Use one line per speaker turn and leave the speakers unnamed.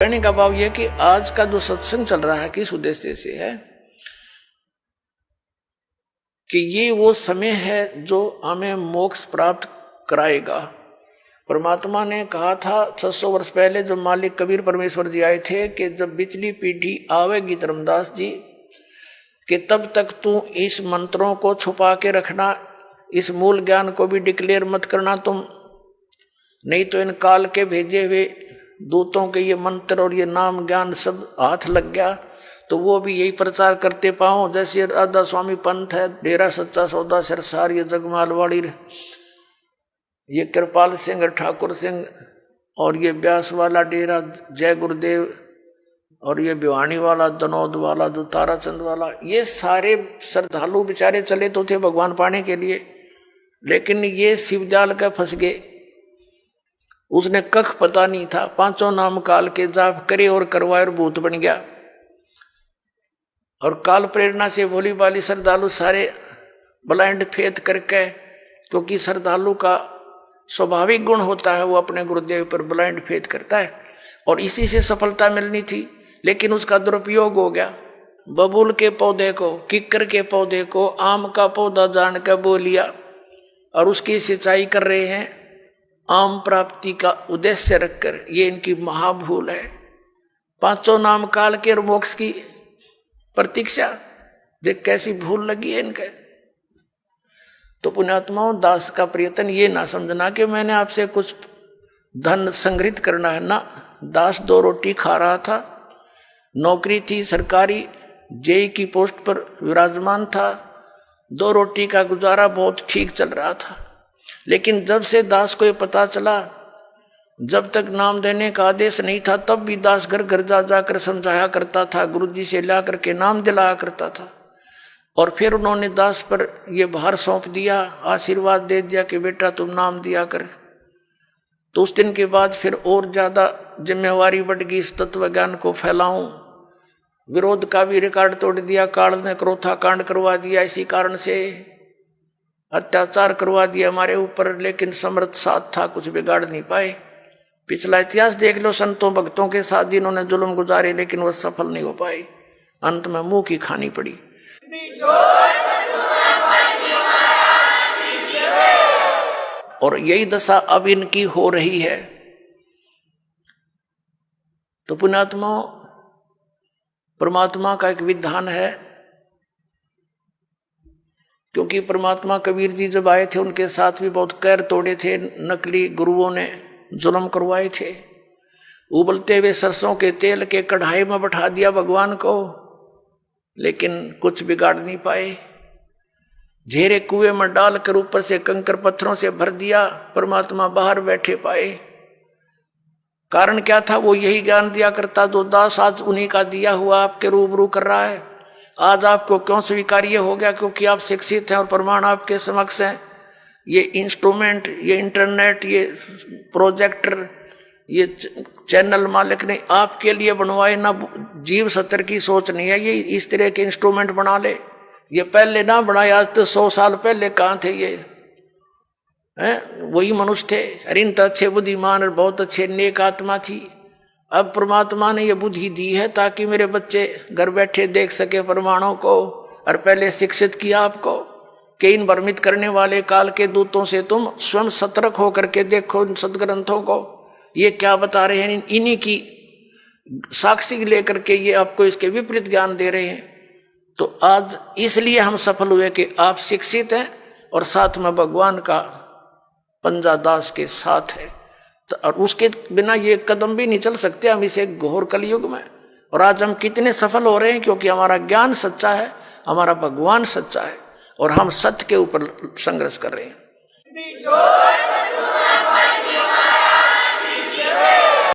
कहने का भाव यह कि आज का जो सत्संग चल रहा है किस उद्देश्य से है कि ये वो समय है जो हमें मोक्ष प्राप्त कराएगा। परमात्मा ने कहा था 600 वर्ष पहले जब मालिक कबीर परमेश्वर जी आए थे कि जब पिछली पीढ़ी आवेगी धर्मदास जी कि तब तक तू इस मंत्रों को छुपा के रखना, इस मूल ज्ञान को भी डिक्लेयर मत करना तुम, नहीं तो इन काल के भेजे हुए दूतों के ये मंत्र और ये नाम ज्ञान सब हाथ लग गया तो वो भी यही प्रचार करते पाओ। जैसे राधा स्वामी पंथ है, डेरा सच्चा सौदा सिरसार, ये जगमालवाड़ी, ये कृपाल सिंह ठाकुर सिंह और ये ब्यास वाला डेरा जय गुरुदेव और ये भिवानी वाला दनौद वाला जो ताराचंद वाला, ये सारे श्रद्धालु बेचारे चले तो थे भगवान पाने के लिए, लेकिन ये शिवजाल का फंस गए। उसने कख पता नहीं था, पांचों नाम काल के जाप करे और करवाए और भूत बन गया। और काल प्रेरणा से भोली भाली श्रद्धालु सारे ब्लाइंड फेथ करके, क्योंकि श्रद्धालु का स्वाभाविक गुण होता है वो अपने गुरुदेव पर ब्लाइंड फेथ करता है और इसी से सफलता मिलनी थी, लेकिन उसका दुरुपयोग हो गया। बबूल के पौधे को, किक्कर के पौधे को आम का पौधा जान कर बो लिया और उसकी सिंचाई कर रहे हैं आम प्राप्ति का उद्देश्य रखकर। ये इनकी महाभूल है। पांचों नाम काल के और मोक्ष की प्रतीक्षा, देख कैसी भूल लगी है इनके। तो पुण्यात्माओं, दास का प्रयत्न ये ना समझना कि मैंने आपसे कुछ धन संग्रहित करना है ना। दास 2 रोटी खा रहा था, नौकरी थी सरकारी, जेई की पोस्ट पर विराजमान था, 2 रोटी का गुजारा बहुत ठीक चल रहा था। लेकिन जब से दास को ये पता चला, जब तक नाम देने का आदेश नहीं था तब भी दास घर घर जा जाकर समझाया करता था, गुरुजी से ला करके नाम दिलाया करता था। और फिर उन्होंने दास पर यह भार सौंप दिया, आशीर्वाद दे दिया कि बेटा तुम नाम दिया कर। तो उस दिन के बाद फिर और ज्यादा जिम्मेवारी बढ़ गई, इस तत्व ज्ञान को फैलाऊं। विरोध का भी रिकॉर्ड तोड़ दिया, काल ने क्रोथा कांड करवा दिया, इसी कारण से अत्याचार करवा दिया हमारे ऊपर, लेकिन समर्थ साथ था, कुछ बिगाड़ नहीं पाए। पिछला इतिहास देख लो संतों भक्तों के साथ जिन्होंने जुल्म गुजारे, लेकिन वह सफल नहीं हो पाए, अंत में मुंह की खानी पड़ी। और यही दशा अब इनकी हो रही है। तो पुण्यात्मा, परमात्मा का एक विधान है, क्योंकि परमात्मा कबीर जी जब आए थे उनके साथ भी बहुत कैर तोड़े थे, नकली गुरुओं ने जुल्म करवाए थे। उबलते हुए सरसों के तेल के कढ़ाई में बैठा दिया भगवान को, लेकिन कुछ बिगाड़ नहीं पाए। झेरे कुएं में डालकर ऊपर से कंकर पत्थरों से भर दिया, परमात्मा बाहर बैठे पाए। कारण क्या था? वो यही ज्ञान दिया करता जो दास आज उन्हीं का दिया हुआ आपके रूबरू कर रहा है। आज आपको क्यों स्वीकार्य हो गया? क्योंकि आप शिक्षित हैं और प्रमाण आपके समक्ष हैं। ये इंस्ट्रूमेंट, ये इंटरनेट, ये प्रोजेक्टर, ये चैनल मालिक ने आपके लिए बनवाए ना। जीव सत्तर की सोच नहीं है ये इस तरह के इंस्ट्रूमेंट बना ले। ये पहले ना बनाए, आज तो 100 साल पहले कहाँ थे ये हैं? वही मनुष्य थे। अरिन तो अच्छे बुद्धिमान और बहुत अच्छे नेक आत्मा थी। अब परमात्मा ने ये बुद्धि दी है ताकि मेरे बच्चे घर बैठे देख सके प्रमाणों को, और पहले शिक्षित किया आपको कि इन भ्रमित करने वाले काल के दूतों से तुम स्वयं सतर्क होकर के देखो इन सदग्रंथों को, ये क्या बता रहे हैं। इन्हीं की साक्षी लेकर के ये आपको इसके विपरीत ज्ञान दे रहे हैं। तो आज इसलिए हम सफल हुए कि आप शिक्षित हैं और साथ में भगवान का पंजा दास के साथ है। तो और उसके बिना ये कदम भी नहीं चल सकते हम इसे घोर कलयुग में। और आज हम कितने सफल हो रहे हैं? क्योंकि हमारा ज्ञान सच्चा है, हमारा भगवान सच्चा है और हम सत्य के ऊपर संघर्ष कर रहे हैं।